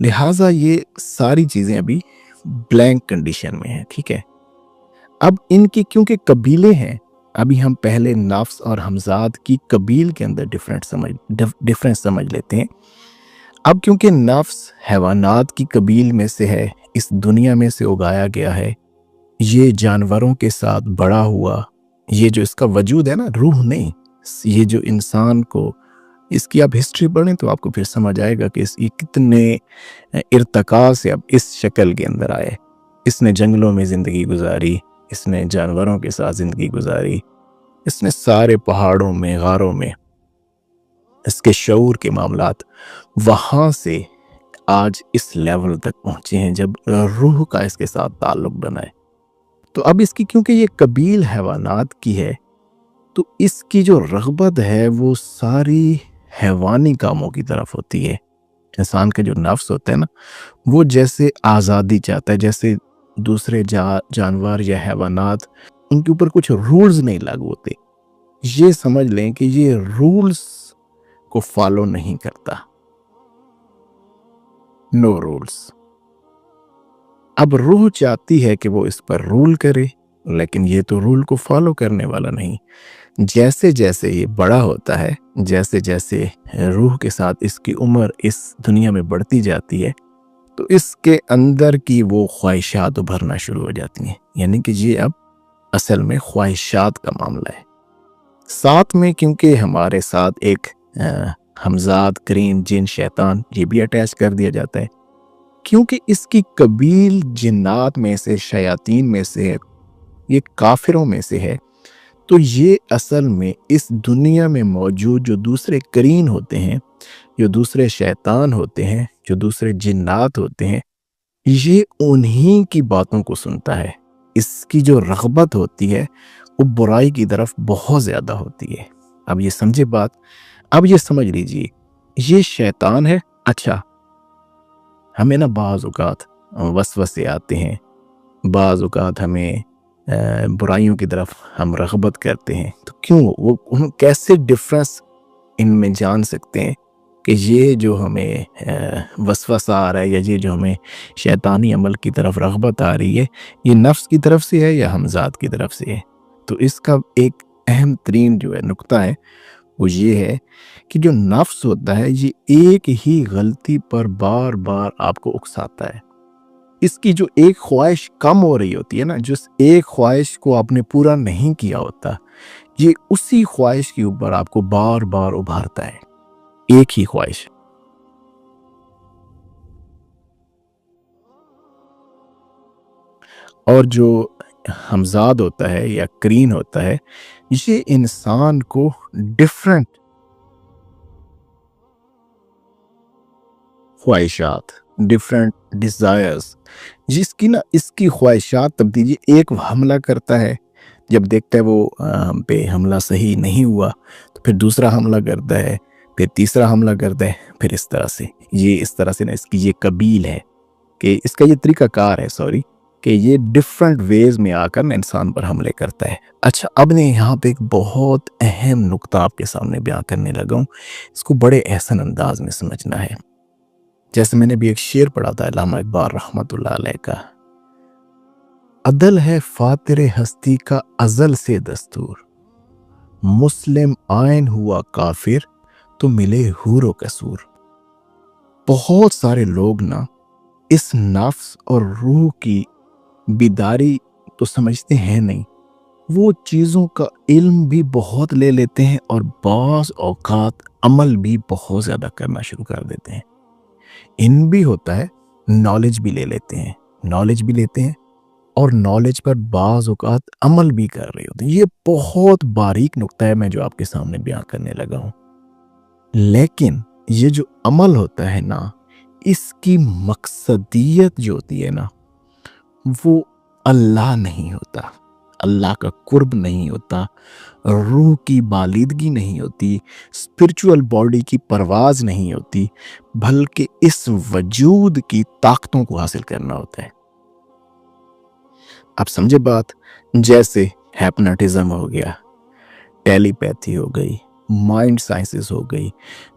لہٰذا یہ ساری چیزیں ابھی بلینک کنڈیشن میں ہیں. ٹھیک ہے. اب ان کی کیونکہ قبیلے ہیں، ابھی ہم پہلے نفس اور ہمزاد کی قبیل کے اندر ڈفرینس سمجھ لیتے ہیں. اب کیونکہ نفس حیوانات کی قبیل میں سے ہے، اس دنیا میں سے اگایا گیا ہے، یہ جانوروں کے ساتھ بڑا ہوا، یہ جو اس کا وجود ہے نا، روح نہیں، یہ جو انسان کو، اس کی آپ ہسٹری پڑھیں تو آپ کو پھر سمجھ آئے گا کہ یہ کتنے ارتقاء سے اب اس شکل کے اندر آئے. اس نے جنگلوں میں زندگی گزاری، اس نے جانوروں کے ساتھ زندگی گزاری، اس نے سارے پہاڑوں میں، غاروں میں، اس کے شعور کے معاملات وہاں سے آج اس لیول تک پہنچے ہیں جب روح کا اس کے ساتھ تعلق بنا ہے. تو اب اس کی کیونکہ یہ قبیل حیوانات کی ہے، تو اس کی جو رغبت ہے وہ ساری حیوانی کاموں کی طرف ہوتی ہے. انسان کا جو نفس ہوتا ہے نا، وہ جیسے آزادی چاہتا ہے، جیسے دوسرے جانور یا حیوانات، ان کے اوپر کچھ رولز نہیں لاگو ہوتے. یہ سمجھ لیں کہ یہ رولز کو فالو نہیں کرتا. نو رولز. اب روح چاہتی ہے کہ وہ اس پر رول کرے، لیکن یہ تو رول کو فالو کرنے والا نہیں. جیسے جیسے یہ بڑا ہوتا ہے، جیسے جیسے روح کے ساتھ اس کی عمر اس دنیا میں بڑھتی جاتی ہے، تو اس کے اندر کی وہ خواہشات ابھرنا شروع ہو جاتی ہیں. یعنی کہ یہ اب اصل میں خواہشات کا معاملہ ہے. ساتھ میں کیونکہ ہمارے ساتھ ایک ہمزاد، کرین، جن، شیطان، یہ بھی اٹیچ کر دیا جاتا ہے، کیونکہ اس کی قبیل جنات میں سے، شیاطین میں سے ہے، یہ کافروں میں سے ہے. تو یہ اصل میں اس دنیا میں موجود جو دوسرے کرین ہوتے ہیں، جو دوسرے شیطان ہوتے ہیں، جو دوسرے جنات ہوتے ہیں، یہ انہی کی باتوں کو سنتا ہے. اس کی جو رغبت ہوتی ہے وہ برائی کی طرف بہت زیادہ ہوتی ہے. اب یہ سمجھے بات، اب یہ سمجھ لیجئے، یہ شیطان ہے. اچھا، ہمیں نا بعض اوقات وسوسے آتے ہیں، بعض اوقات ہمیں برائیوں کی طرف ہم رغبت کرتے ہیں. تو کیوں وہ کیسے ڈفرنس ان میں جان سکتے ہیں کہ یہ جو ہمیں وسوسہ آ رہا ہے، یا یہ جو ہمیں شیطانی عمل کی طرف رغبت آ رہی ہے، یہ نفس کی طرف سے ہے یا ہمزاد کی طرف سے ہے؟ تو اس کا ایک اہم ترین جو ہے نقطہ ہے وہ یہ ہے کہ جو نفس ہوتا ہے یہ ایک ہی غلطی پر بار بار آپ کو اکساتا ہے. اس کی جو ایک خواہش کم ہو رہی ہوتی ہے نا، جس ایک خواہش کو آپ نے پورا نہیں کیا ہوتا، یہ اسی خواہش کے اوپر آپ کو بار بار ابھارتا ہے. ایک ہی خواہش. اور جو ہمزاد ہوتا ہے یا کرین ہوتا ہے، یہ انسان کو ڈفرنٹ خواہشات، ڈفرنٹ ڈیزائرز، جس کی نا اس کی خواہشات تبدیلی، ایک حملہ کرتا ہے، جب دیکھتا ہے وہ ہم پہ حملہ صحیح نہیں ہوا تو پھر دوسرا حملہ کرتا ہے، پھر تیسرا حملہ کرتا ہے، پھر اس طرح سے نا اس کی یہ قبیل ہے کہ اس کا یہ طریقہ کار ہے، کہ یہ ڈفرنٹ ویز میں آ کر انسان پر حملے کرتا ہے. اچھا، اب نے یہاں پہ ایک بہت اہم نقطہ آپ کے سامنے بیان کرنے لگا ہوں، اس کو بڑے احسن انداز میں سمجھنا ہے. جیسے میں نے بھی ایک شعر پڑھا تھا علامہ اقبال رحمۃ اللہ علیہ کا، عدل ہے فاتر ہستی کا ازل سے دستور، مسلم آئین ہوا کافر تو ملے حور و قصور. بہت سارے لوگ نا اس نفس اور روح کی بیداری تو سمجھتے ہیں نہیں، وہ چیزوں کا علم بھی بہت لے لیتے ہیں اور بعض اوقات عمل بھی بہت زیادہ کرنا شروع کر دیتے ہیں. ان بھی ہوتا ہے، نالج بھی لیتے ہیں اور نالج پر بعض اوقات عمل بھی کر رہے ہوتے ہیں. یہ بہت باریک نقطہ ہے میں جو آپ کے سامنے بیان کرنے لگا ہوں. لیکن یہ جو عمل ہوتا ہے نا، اس کی مقصدیت جو ہوتی ہے نا، وہ اللہ نہیں ہوتا، اللہ کا قرب نہیں ہوتا، روح کی بالیدگی نہیں ہوتی، اسپرچول باڈی کی پرواز نہیں ہوتی، بلکہ اس وجود کی طاقتوں کو حاصل کرنا ہوتا ہے. اب سمجھے بات، جیسے ہیپناٹزم ہو گیا، ٹیلی پیتھی ہو گئی، مائنڈ سائنسز ہو گئی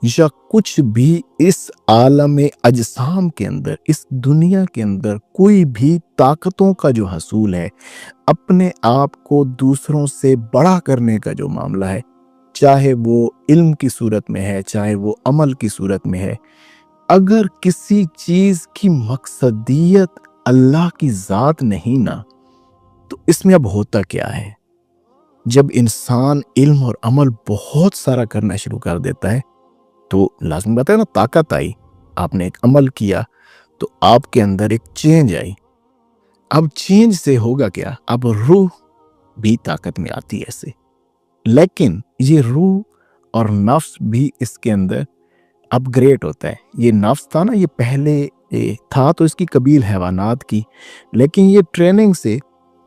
یا کچھ بھی اس عالم اجسام کے اندر، اس دنیا کے اندر کوئی بھی طاقتوں کا جو حصول ہے، اپنے آپ کو دوسروں سے بڑا کرنے کا جو معاملہ ہے، چاہے وہ علم کی صورت میں ہے، چاہے وہ عمل کی صورت میں ہے، اگر کسی چیز کی مقصدیت اللہ کی ذات نہیں نا، تو اس میں اب ہوتا کیا ہے؟ جب انسان علم اور عمل بہت سارا کرنا شروع کر دیتا ہے تو لازم بات ہے نا، طاقت آئی، آپ نے ایک عمل کیا تو آپ کے اندر ایک چینج آئی. اب چینج سے ہوگا کیا؟ اب روح بھی طاقت میں آتی ہے ایسے، لیکن یہ روح اور نفس بھی اس کے اندر اپ گریڈ ہوتا ہے. یہ نفس تھا نا، یہ پہلے تھا تو اس کی قبیل حیوانات کی، لیکن یہ ٹریننگ سے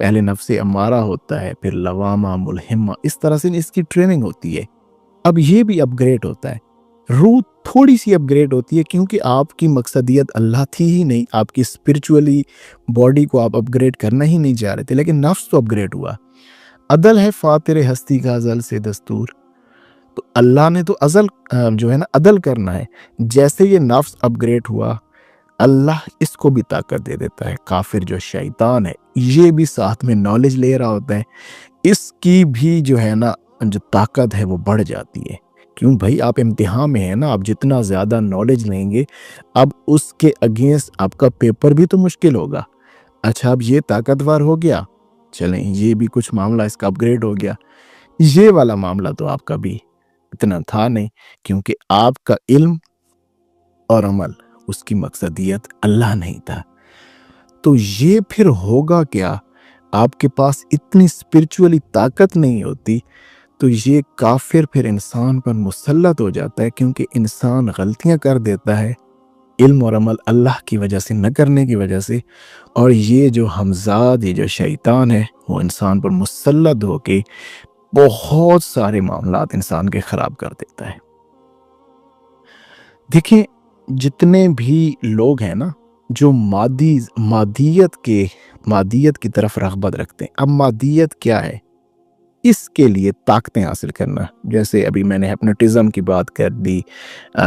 پہلے نفس امارہ ہوتا ہے، پھر لوامہ، ملہمہ، اس طرح سے اس کی ٹریننگ ہوتی ہے. اب یہ بھی اپ گریڈ ہوتا ہے. روح تھوڑی سی اپ گریڈ ہوتی ہے کیونکہ آپ کی مقصدیت اللہ تھی ہی نہیں، آپ کی اسپرچولی باڈی کو آپ اپ گریڈ کرنا ہی نہیں چاہ رہے تھے، لیکن نفس تو اپ گریڈ ہوا. عدل ہے فاطر ہستی کا ازل سے دستور، تو اللہ نے تو ازل جو ہے نا عدل کرنا ہے. جیسے یہ نفس اپ گریڈ ہوا، اللہ اس کو بھی طاقت دے دیتا ہے. کافر جو شیطان ہے یہ بھی ساتھ میں نالج لے رہا ہوتا ہے، اس کی بھی جو ہے نا جو طاقت ہے وہ بڑھ جاتی ہے. کیوں بھائی؟ آپ امتحان میں ہیں نا، آپ جتنا زیادہ نالج لیں گے اب اس کے اگینسٹ آپ کا پیپر بھی تو مشکل ہوگا. اچھا اب یہ طاقتور ہو گیا، چلیں یہ بھی کچھ معاملہ اس کا اپ گریڈ ہو گیا. یہ والا معاملہ تو آپ کا بھی اتنا تھا نہیں، کیونکہ آپ کا علم اور عمل اس کی مقصدیت اللہ نہیں تھا. تو یہ پھر ہوگا کیا؟ آپ کے پاس اتنی اسپرچولی طاقت نہیں ہوتی تو یہ کافر پھر انسان پر مسلط ہو جاتا ہے، کیونکہ انسان غلطیاں کر دیتا ہے علم اور عمل اللہ کی وجہ سے نہ کرنے کی وجہ سے، اور یہ جو ہمزاد، یہ جو شیطان ہے وہ انسان پر مسلط ہو کے بہت سارے معاملات انسان کے خراب کر دیتا ہے. دیکھیں جتنے بھی لوگ ہیں نا جو مادیت کی طرف رغبت رکھتے ہیں، اب مادیت کیا ہے؟ اس کے لیے طاقتیں حاصل کرنا، جیسے ابھی میں نے ہپنوٹزم کی بات کر دی،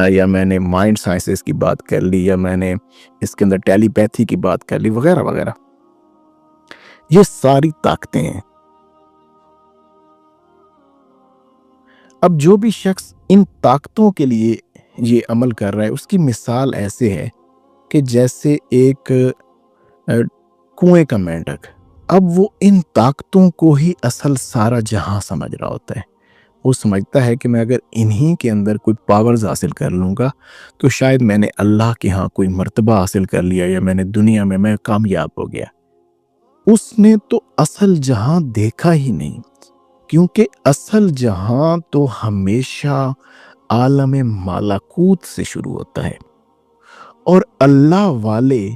یا میں نے مائنڈ سائنسز کی بات کر لی، یا میں نے اس کے اندر ٹیلی پیتھی کی بات کر لی، وغیرہ وغیرہ. یہ ساری طاقتیں ہیں. اب جو بھی شخص ان طاقتوں کے لیے یہ عمل کر رہا ہے، اس کی مثال ایسے ہے کہ جیسے ایک کنویں کا مینڈک. اب وہ ان طاقتوں کو ہی اصل سارا جہاں سمجھ رہا ہوتا ہے. وہ سمجھتا ہے کہ میں اگر انہی کے اندر کوئی پاورز حاصل کر لوں گا تو شاید میں نے اللہ کے ہاں کوئی مرتبہ حاصل کر لیا، یا میں نے دنیا میں کامیاب ہو گیا. اس نے تو اصل جہاں دیکھا ہی نہیں، کیونکہ اصل جہاں تو ہمیشہ عالم ملکوت سے شروع ہوتا ہے. اور اللہ والے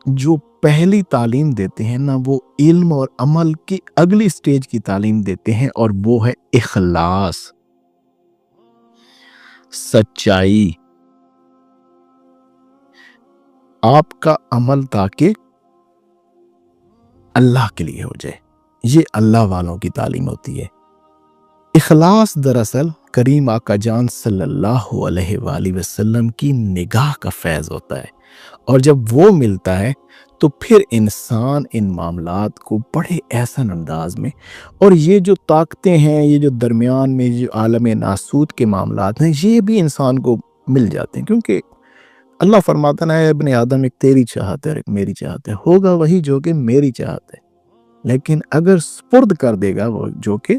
جو پہلی تعلیم دیتے ہیں نا، وہ علم اور عمل کی اگلی سٹیج کی تعلیم دیتے ہیں، اور وہ ہے اخلاص، سچائی. آپ کا عمل تاکہ اللہ کے لیے ہو جائے، یہ اللہ والوں کی تعلیم ہوتی ہے. اخلاص دراصل کریم آقا جان صلی اللہ علیہ وآلہ وسلم کی نگاہ کا فیض ہوتا ہے، اور جب وہ ملتا ہے تو پھر انسان ان معاملات کو بڑے احسن انداز میں، اور یہ جو طاقتیں ہیں، یہ جو درمیان میں جو عالم ناسوت کے معاملات ہیں، یہ بھی انسان کو مل جاتے ہیں. کیونکہ اللہ فرماتا ہے ابن آدم ایک تیری چاہت ہے اور ایک میری چاہت ہے، ہوگا وہی جو کہ میری چاہت ہے. لیکن اگر سپرد کر دے گا وہ جو کہ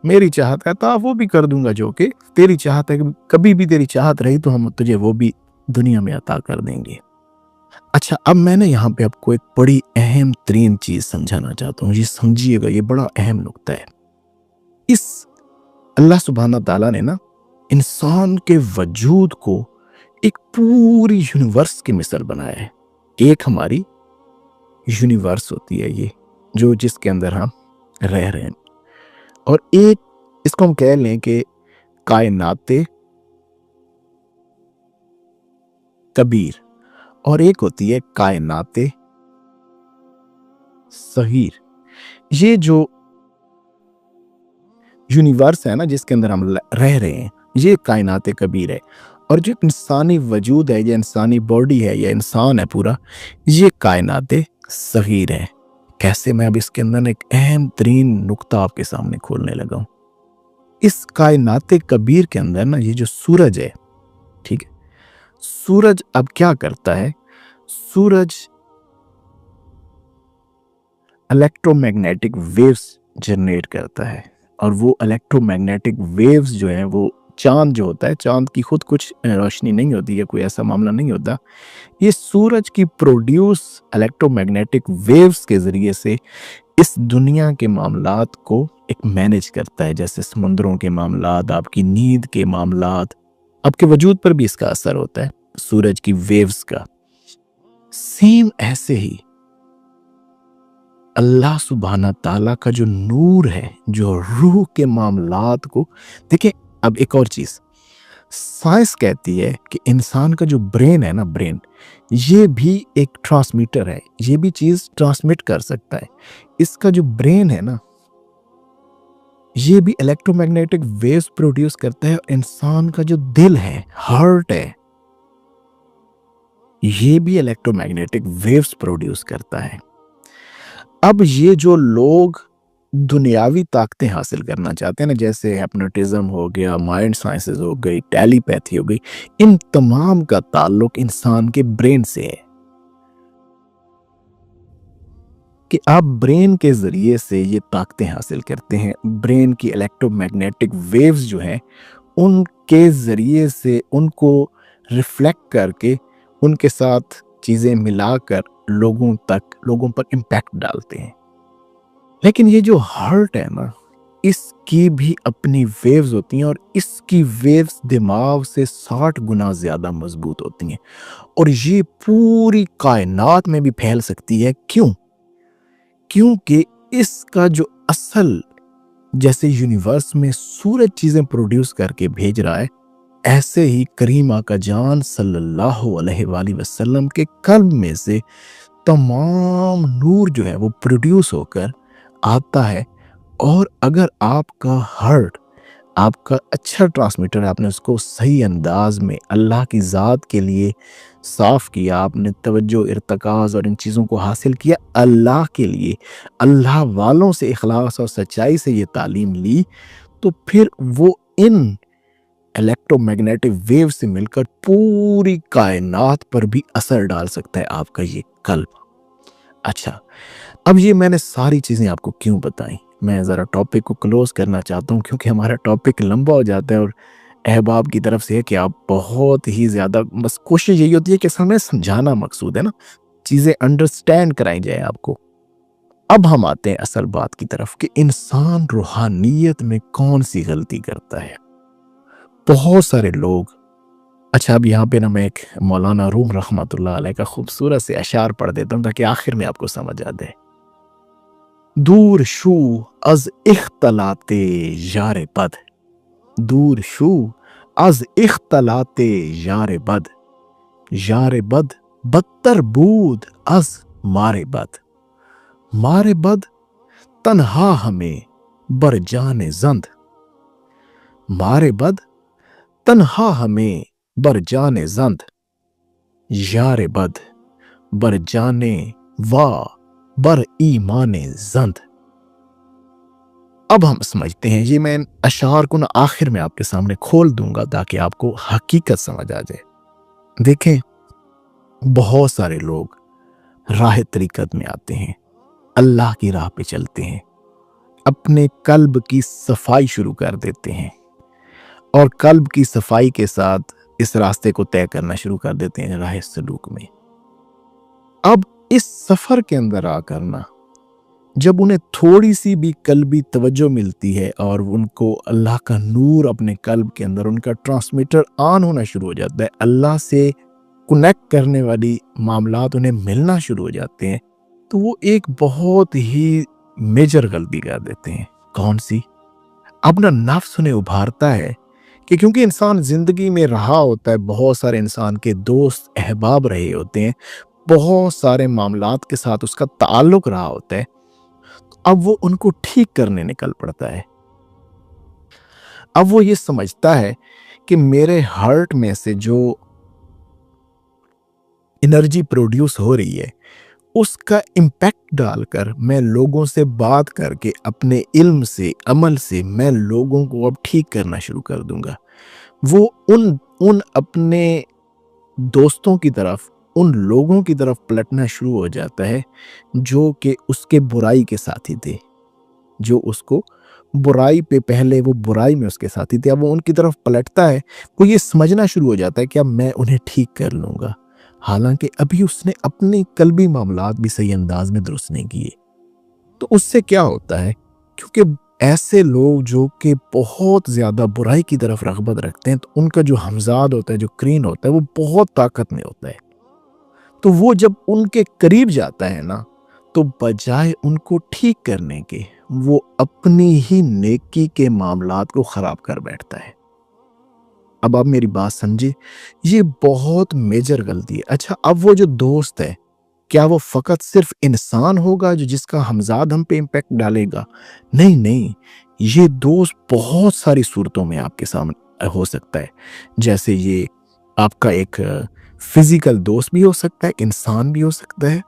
میری چاہت ہے، تو وہ بھی کر دوں گا جو کہ تیری چاہت ہے. کبھی بھی تیری چاہت رہی تو ہم تجھے وہ بھی دنیا میں عطا کر دیں گے. اچھا اب میں نے یہاں پہ آپ کو ایک بڑی اہم ترین چیز سمجھانا چاہتا ہوں، یہ سمجھیے گا، یہ بڑا اہم نقطہ ہے. اس اللہ سبحانہ تعالیٰ نے نا انسان کے وجود کو ایک پوری یونیورس کی مثال بنایا ہے. ایک ہماری یونیورس ہوتی ہے یہ جو جس کے اندر ہم رہ رہے ہیں، اور ایک اس کو ہم کہہ لیں کہ کائنات کبیر، اور ایک ہوتی ہے کائنات صغیر. یہ جو یونیورس ہے نا جس کے اندر ہم رہ رہے ہیں، یہ کائنات کبیر ہے، اور جو انسانی وجود ہے یا انسانی باڈی ہے یا انسان ہے پورا، یہ کائنات صغیر ہے۔ کیسے؟ میں اب اس کے اندر ایک اہم ترین نقطہ آپ کے سامنے کھولنے لگا ہوں۔ اس کائنات کبیر کے اندر نا، یہ جو سورج ہے، ٹھیک ہے، سورج اب کیا کرتا ہے؟ سورج الیکٹرو میگنیٹک ویوز جنریٹ کرتا ہے، اور وہ الیکٹرو میگنیٹک ویوز جو ہیں، وہ چاند جو ہوتا ہے، چاند کی خود کچھ روشنی نہیں ہوتی ہے، کوئی ایسا معاملہ نہیں ہوتا، یہ سورج کی پروڈیوس الیکٹرو میگنیٹک ویوز کے ذریعے سے اس دنیا کے معاملات کو ایک مینج کرتا ہے، جیسے سمندروں کے معاملات، آپ کی نیند کے معاملات، آپ کے وجود پر بھی اس کا اثر ہوتا ہے سورج کی ویوز کا۔ سیم ایسے ہی اللہ سبحانہ تعالیٰ کا جو نور ہے، جو روح کے معاملات کو دیکھیں۔ اب ایک اور چیز سائنس کہتی ہے کہ انسان کا جو برین ہے نا، برین، یہ بھی ایک ٹرانسمیٹر ہے، یہ بھی چیز ٹرانسمٹ کر سکتا ہے۔ اس کا جو برین ہے نا، یہ بھی الیکٹرو میگنیٹک ویوز پروڈیوس کرتا ہے، اور انسان کا جو دل ہے، ہارٹ ہے، یہ بھی الیکٹرو میگنیٹک ویوز پروڈیوس کرتا ہے۔ اب یہ جو لوگ دنیاوی طاقتیں حاصل کرنا چاہتے ہیں نا، جیسے ہپنوٹزم ہو گیا، مائنڈ سائنسز ہو گئی، ٹیلی پیتھی ہو گئی، ان تمام کا تعلق انسان کے برین سے ہے، کہ آپ برین کے ذریعے سے یہ طاقتیں حاصل کرتے ہیں۔ برین کی الیکٹرو میگنیٹک ویوز جو ہیں، ان کے ذریعے سے ان کو ریفلیکٹ کر کے ان کے ساتھ چیزیں ملا کر لوگوں پر امپیکٹ ڈالتے ہیں۔ لیکن یہ جو ہارٹ ہے نا، اس کی بھی اپنی ویوز ہوتی ہیں، اور اس کی ویوز دماغ سے 60 گنا زیادہ مضبوط ہوتی ہیں، اور یہ پوری کائنات میں بھی پھیل سکتی ہے۔ کیوں؟ کیونکہ اس کا جو اصل، جیسے یونیورس میں سورج چیزیں پروڈیوس کر کے بھیج رہا ہے، ایسے ہی کریم آقا جان صلی اللہ علیہ وآلہ وسلم کے قلب میں سے تمام نور جو ہے وہ پروڈیوس ہو کر آتا ہے۔ اور اگر آپ کا ہارٹ، آپ کا اچھا ٹرانسمیٹر، آپ نے اس کو صحیح انداز میں اللہ کی ذات کے لیے صاف کیا، آپ نے توجہ، ارتکاز اور ان چیزوں کو حاصل کیا اللہ کے لیے، اللہ والوں سے اخلاص اور سچائی سے یہ تعلیم لی، تو پھر وہ ان الیکٹرو میگنیٹک ویو سے مل کر پوری کائنات پر بھی اثر ڈال سکتا ہے آپ کا یہ قلب۔ اچھا، اب یہ میں نے ساری چیزیں آپ کو کیوں بتائیں؟ میں ذرا ٹاپک کو کلوز کرنا چاہتا ہوں، کیونکہ ہمارا ٹاپک لمبا ہو جاتا ہے، اور احباب کی طرف سے ہے کہ آپ بہت ہی زیادہ، بس کوشش یہی ہوتی ہے کہ ہمیں سمجھانا مقصود ہے نا، چیزیں انڈرسٹینڈ کرائی جائے آپ کو۔ اب ہم آتے ہیں اصل بات کی طرف کہ انسان روحانیت میں کون سی غلطی کرتا ہے۔ بہت سارے لوگ، اچھا اب یہاں پہ نا میں ایک مولانا روم رحمۃ اللہ علیہ کا خوبصورت سے اشعار پڑھ دیتا ہوں تاکہ آخر میں آپ کو سمجھ آ جائے۔ دور شو از اختلاط یار بد، دور شو از اختلاط یار بد، یار بد بدتر بود از مار بد، مار بد تنہا ہمیں بر جان زند، مار بد تنہا ہمیں بر جان زند، یار بد بر جانے وا بر ایمان زند۔ اب ہم سمجھتے ہیں، یہ میں اشعار کو نا آخر میں آپ کے سامنے کھول دوں گا تاکہ آپ کو حقیقت سمجھ آ جائے۔ دیکھیں، بہت سارے لوگ راہ طریقت میں آتے ہیں، اللہ کی راہ پہ چلتے ہیں، اپنے قلب کی صفائی شروع کر دیتے ہیں، اور قلب کی صفائی کے ساتھ اس راستے کو طے کرنا شروع کر دیتے ہیں راہ سلوک میں۔ اب اس سفر کے اندر آ کرنا، جب انہیں تھوڑی سی بھی قلبی توجہ ملتی ہے اور ان کو اللہ کا نور اپنے قلب کے اندر، ان کا ٹرانسمیٹر آن ہونا شروع ہو جاتا ہے، اللہ سے کنیکٹ کرنے والی معاملات انہیں ملنا شروع ہو جاتے ہیں، تو وہ ایک بہت ہی میجر غلطی کر دیتے ہیں۔ کون سی؟ اپنا نفس انہیں ابھارتا ہے کہ کیونکہ انسان زندگی میں رہا ہوتا ہے، بہت سارے انسان کے دوست احباب رہے ہوتے ہیں، بہت سارے معاملات کے ساتھ اس کا تعلق رہا ہوتا ہے، اب وہ ان کو ٹھیک کرنے نکل پڑتا ہے۔ اب وہ یہ سمجھتا ہے کہ میرے ہارٹ میں سے جو انرجی پروڈیوس ہو رہی ہے اس کا امپیکٹ ڈال کر میں لوگوں سے بات کر کے اپنے علم سے عمل سے میں لوگوں کو اب ٹھیک کرنا شروع کر دوں گا. وہ ان اپنے دوستوں کی طرف ان لوگوں کی طرف پلٹنا شروع ہو جاتا ہے جو کہ اس کے برائی کے ساتھی تھے, جو اس کو برائی پہ پہلے وہ برائی میں اس کے ساتھی تھے. اب وہ ان کی طرف پلٹتا ہے, وہ یہ سمجھنا شروع ہو جاتا ہے کہ اب میں انہیں ٹھیک کر لوں گا, حالانکہ ابھی اس نے اپنے قلبی معاملات بھی صحیح انداز میں درست نہیں کیے. تو اس سے کیا ہوتا ہے, کیونکہ ایسے لوگ جو کہ بہت زیادہ برائی کی طرف رغبت رکھتے ہیں تو ان کا جو ہمزاد ہوتا ہے, جو کرین ہوتا ہے, وہ بہت طاقت میں ہوتا ہے. تو وہ جب ان کے قریب جاتا ہے نا, تو بجائے ان کو ٹھیک کرنے کے وہ اپنی ہی نیکی کے معاملات کو خراب کر بیٹھتا ہے. اب آپ میری بات سمجھے, یہ بہت میجر غلطی ہے. اچھا, اب وہ جو دوست ہے کیا وہ فقط صرف انسان ہوگا جو جس کا ہمزاد ہم پہ امپیکٹ ڈالے گا؟ نہیں, یہ دوست بہت ساری صورتوں میں آپ کے سامنے ہو سکتا ہے. جیسے یہ آپ کا ایک فزیکل دوست بھی ہو سکتا ہے, ایک انسان بھی ہو سکتا ہے.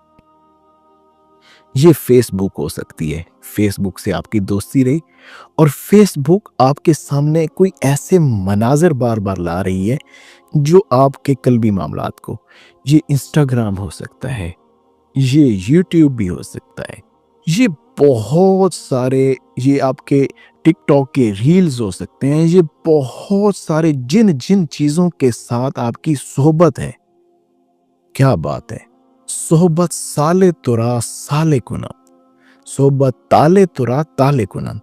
یہ فیس بک ہو سکتی ہے, فیس بک سے آپ کی دوستی رہی اور فیس بک آپ کے سامنے کوئی ایسے مناظر بار بار لا رہی ہے جو آپ کے قلبی معاملات کو, یہ انسٹاگرام ہو سکتا ہے, یہ یوٹیوب بھی ہو سکتا ہے, یہ بہت سارے, یہ آپ کے ٹک ٹاک کے ریلز ہو سکتے ہیں, یہ بہت سارے جن چیزوں کے ساتھ آپ کی صحبت ہے. کیا بات ہے, صحبت سالے ترا سالے کنن, صحبت تالے ترا تالے کنن.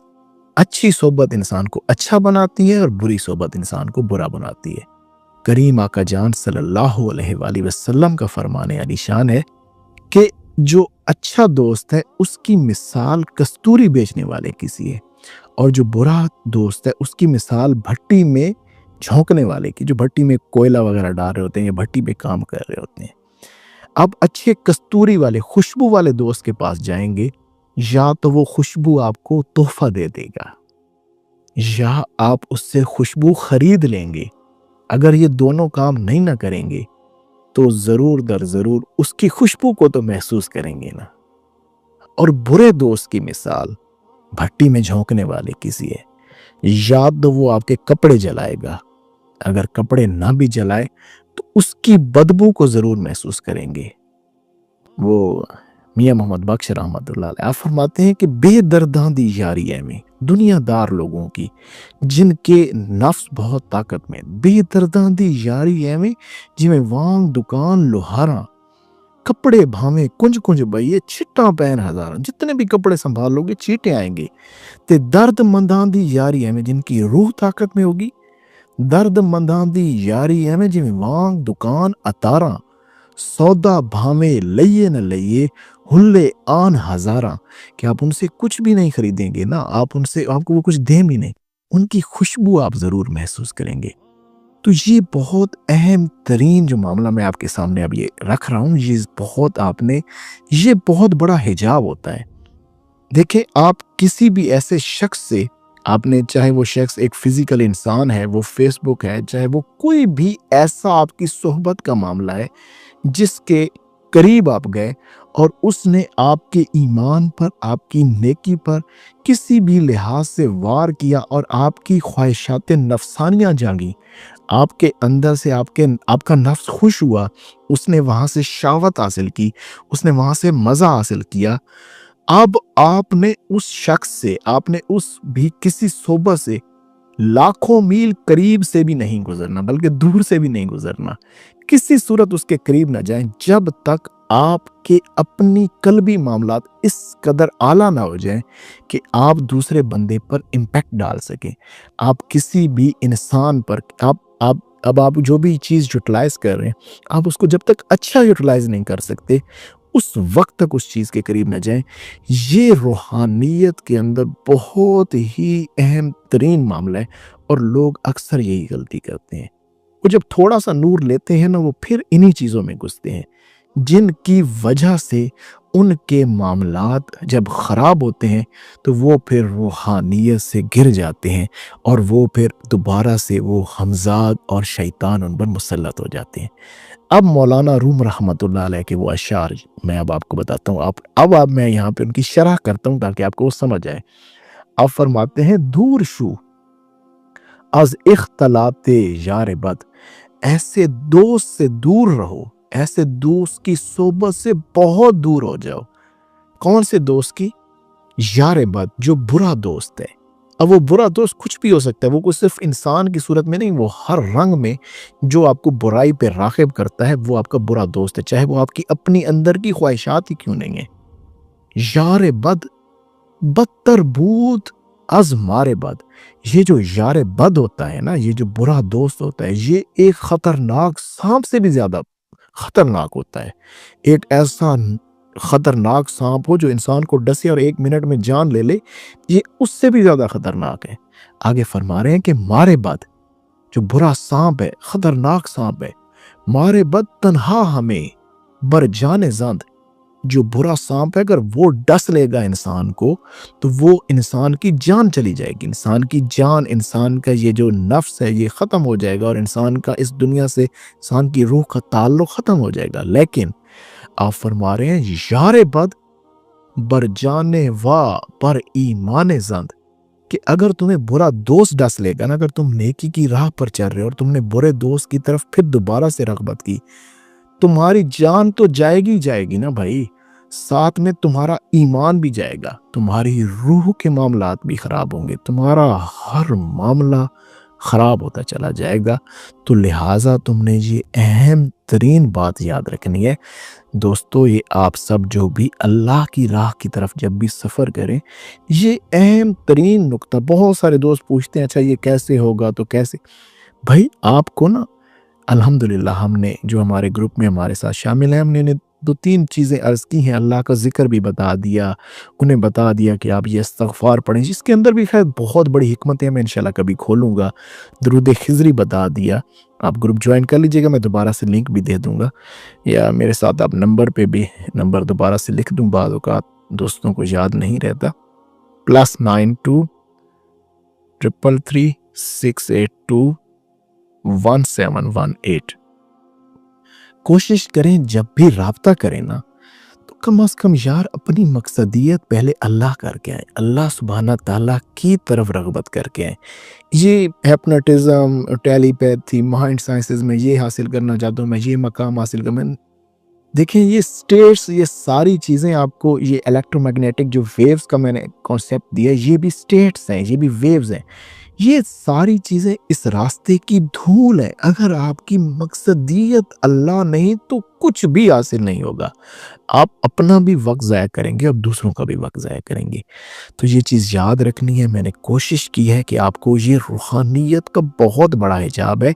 اچھی صحبت انسان کو اچھا بناتی ہے اور بری صحبت انسان کو برا بناتی ہے. کریم آقا جان صلی اللہ علیہ وآلہ وسلم کا فرمان علی شان ہے کہ جو اچھا دوست ہے اس کی مثال کستوری بیچنے والے کسی ہے, اور جو برا دوست ہے اس کی مثال بھٹی میں جھونکنے والے کی, جو بھٹی میں کوئلہ وغیرہ ڈال رہے ہوتے ہیں یا بھٹی پہ کام کر رہے ہوتے ہیں. اب اچھے کستوری والے خوشبو والے دوست کے پاس جائیں گے, یا تو وہ خوشبو آپ کو تحفہ دے دے گا یا آپ اس سے خوشبو خرید لیں گے. اگر یہ دونوں کام نہیں نہ کریں گے تو ضرور در ضرور اس کی خوشبو کو تو محسوس کریں گے نا. اور برے دوست کی مثال بھٹی میں جھونکنے والے کسی ہے, یا تو وہ آپ کے کپڑے جلائے گا, اگر کپڑے نہ بھی جلائے تو اس کی بدبو کو ضرور محسوس کریں گے. وہ میاں محمد بخش رحمۃ اللہ علیہ آپ فرماتے ہیں کہ بے درداں دی یاری ہے میں, دنیا دار لوگوں کی جن کے نفس بہت طاقت میں, بے درداں دی یاری ہے میں جی میں وانگ دکان لوہاراں, کپڑے بھاویں کنج کنج بئیے چھٹاں پہن ہزاراں, جتنے بھی کپڑے سنبھال لو گے چیٹے آئیں گے. تے درد منداں دی یاری ہے میں جن کی روح طاقت میں ہوگی, درد منداں دی یاری ہے میں جی میں وانگ دکان اتاراں, سودا بھاویں لئیے نہ لئیے ہلے آن ہزاراں. کہ آپ ان سے کچھ بھی نہیں خریدیں گے نا, آپ کو وہ کچھ دیں بھی نہیں, ان کی خوشبو آپ ضرور محسوس کریں گے. تو یہ بہت اہم ترین جو معاملہ میں آپ کے سامنے اب یہ رکھ رہا ہوں, یہ بہت بڑا حجاب ہوتا ہے. دیکھیں, آپ کسی بھی ایسے شخص سے, آپ نے چاہے وہ شخص ایک فزیکل انسان ہے, وہ فیس بک ہے, چاہے وہ کوئی بھی ایسا آپ کی صحبت کا معاملہ ہے جس کے قریب آپ گئے اور اس نے آپ کے ایمان پر, آپ کی نیکی پر کسی بھی لحاظ سے وار کیا اور آپ کی خواہشات نفسانیاں جاگیں, آپ کے اندر سے آپ کا نفس خوش ہوا, اس نے وہاں سے شہوت حاصل کی, اس نے وہاں سے مزہ حاصل کیا. اب آپ نے اس شخص سے, آپ نے اس بھی کسی صحبت سے لاکھوں میل قریب سے بھی نہیں گزرنا, بلکہ دور سے بھی نہیں گزرنا. کسی صورت اس کے قریب نہ جائیں جب تک آپ کے اپنی قلبی معاملات اس قدر اعلیٰ نہ ہو جائیں کہ آپ دوسرے بندے پر امپیکٹ ڈال سکیں. آپ کسی بھی انسان پر آپ جو بھی چیز یوٹیلائز کر رہے ہیں, آپ اس کو جب تک اچھا یوٹیلائز نہیں کر سکتے اس وقت تک اس چیز کے قریب نہ جائیں. یہ روحانیت کے اندر بہت ہی اہم ترین معاملہ ہے, اور لوگ اکثر یہی غلطی کرتے ہیں. وہ جب تھوڑا سا نور لیتے ہیں نا, وہ پھر انہی چیزوں میں گھستے ہیں جن کی وجہ سے ان کے معاملات جب خراب ہوتے ہیں تو وہ پھر روحانیت سے گر جاتے ہیں اور وہ پھر دوبارہ سے وہ ہمزاد اور شیطان ان پر مسلط ہو جاتے ہیں۔ اب مولانا روم رحمۃ اللہ علیہ کے وہ اشعار میں اب آپ کو بتاتا ہوں، اب میں یہاں پہ ان کی شرح کرتا ہوں تاکہ آپ کو وہ سمجھ آئے۔ آپ فرماتے ہیں دور شو از اختلاط یار بد، ایسے دوست سے دور رہو، ایسے دوست کی صحبت سے بہت دور ہو جاؤ۔ کون سے دوست کی؟ یار بد، جو برا دوست ہے۔ اب وہ برا دوست کچھ بھی ہو سکتا ہے، وہ کوئی صرف انسان کی صورت میں نہیں، وہ ہر رنگ میں جو آپ کو برائی پہ راغب کرتا ہے وہ آپ کا برا دوست ہے، چاہے وہ آپ کی اپنی اندر کی خواہشات ہی کیوں نہیں ہیں۔ یار بد بدتر بود از مارے بد، یہ جو یار بد ہوتا ہے نا، یہ جو برا دوست ہوتا ہے، یہ ایک خطرناک سانپ سے بھی زیادہ خطرناک ہوتا ہے۔ ایک ایسا خطرناک سانپ ہو جو انسان کو ڈسے اور 1 منٹ میں جان لے لے، یہ اس سے بھی زیادہ خطرناک ہے۔ آگے فرما رہے ہیں کہ مارے بد، جو برا سانپ ہے، خطرناک سانپ ہے، مارے بد تنہا ہمیں بر جان زند، جو برا سانپ ہے اگر وہ ڈس لے گا انسان کو تو وہ انسان کی جان چلی جائے گی، انسان کی جان، انسان کا یہ جو نفس ہے یہ ختم ہو جائے گا اور انسان کا اس دنیا سے، انسان کی روح کا تعلق ختم ہو جائے گا۔ لیکن آپ فرما رہے ہیں یار بد بر جان وا پر ایمان زند، کہ اگر تمہیں برا دوست ڈس لے گا نا، اگر تم نیکی کی راہ پر چل رہے ہو اور تم نے برے دوست کی طرف پھر دوبارہ سے رغبت کی، تمہاری جان تو جائے گی نا بھائی، ساتھ میں تمہارا ایمان بھی جائے گا، تمہاری روح کے معاملات بھی خراب ہوں گے، تمہارا ہر معاملہ خراب ہوتا چلا جائے گا۔ تو لہٰذا تم نے یہ اہم ترین بات یاد رکھنی ہے دوستو، یہ آپ سب جو بھی اللہ کی راہ کی طرف جب بھی سفر کریں، یہ اہم ترین نقطہ۔ بہت سارے دوست پوچھتے ہیں اچھا یہ کیسے ہوگا، تو کیسے؟ بھائی آپ کو نا الحمدللہ ہم نے جو ہمارے گروپ میں ہمارے ساتھ شامل ہیں، ہم نے انہیں 2-3 چیزیں عرض کی ہیں، اللہ کا ذکر بھی بتا دیا، انہیں بتا دیا کہ آپ یہ استغفار پڑھیں، جس کے اندر بھی خیر بہت بڑی حکمتیں میں انشاءاللہ کبھی کھولوں گا، درود خضری بتا دیا، آپ گروپ جوائن کر لیجئے گا، میں دوبارہ سے لنک بھی دے دوں گا، یا میرے ساتھ آپ نمبر پہ بھی نمبر دوبارہ سے لکھ دوں، بعض اوقات دوستوں کو یاد نہیں رہتا، +92 333 682 1718۔ کوشش کریں جب بھی رابطہ کریں نا تو کم از کم یار اپنی مقصدیت پہلے اللہ کر کے آئیں، اللہ سبحانہ تعالیٰ کی طرف رغبت کر کے آئیں۔ یہ ہیپنوٹزم، ٹیلی پیتھی، مائنڈ سائنسز میں یہ حاصل کرنا چاہتا ہوں، میں یہ مقام حاصل کروں، میں دیکھیں یہ سٹیٹس، یہ ساری چیزیں آپ کو، یہ الیکٹرو میگنیٹک جو ویوز کا میں نے کانسیپٹ دیا، یہ بھی سٹیٹس ہیں، یہ بھی ویوز ہیں، یہ ساری چیزیں اس راستے کی دھول ہے۔ اگر آپ کی مقصدیت اللہ نہیں تو کچھ بھی حاصل نہیں ہوگا، آپ اپنا بھی وقت ضائع کریں گے اور دوسروں کا بھی وقت ضائع کریں گے۔ تو یہ چیز یاد رکھنی ہے، میں نے کوشش کی ہے کہ آپ کو یہ روحانیت کا بہت بڑا حجاب ہے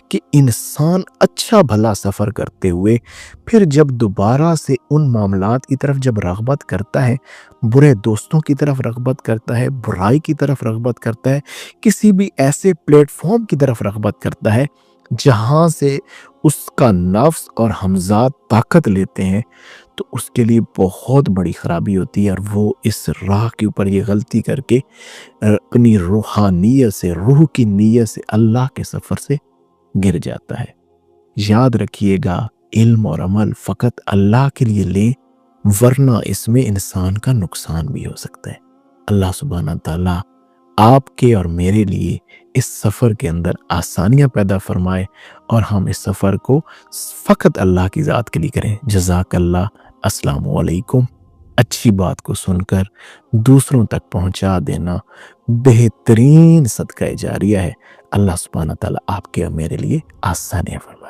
کہ انسان اچھا بھلا سفر کرتے ہوئے پھر جب دوبارہ سے ان معاملات کی طرف جب رغبت کرتا ہے، برے دوستوں کی طرف رغبت کرتا ہے، برائی کی طرف رغبت کرتا ہے، کسی بھی ایسے پلیٹ فارم کی طرف رغبت کرتا ہے جہاں سے اس کا نفس اور ہمزاد طاقت لیتے ہیں، تو اس کے لیے بہت بڑی خرابی ہوتی ہے، اور وہ اس راہ کے اوپر یہ غلطی کر کے اپنی روحانیت سے، روح کی نیت سے، اللہ کے سفر سے گر جاتا ہے۔ یاد رکھیے گا، علم اور عمل فقط اللہ کے لیے لیں، ورنہ اس میں انسان کا نقصان بھی ہو سکتا ہے۔ اللہ سبحانہ تعالیٰ آپ کے اور میرے لیے اس سفر کے اندر آسانیاں پیدا فرمائے اور ہم اس سفر کو فقط اللہ کی ذات کے لیے کریں۔ جزاک اللہ۔ السلام علیکم۔ اچھی بات کو سن کر دوسروں تک پہنچا دینا بہترین صدقہ جاریہ ہے۔ اللہ سبحانہ تعالیٰ آپ کے اور میرے لیے آسانیاں فرمائے۔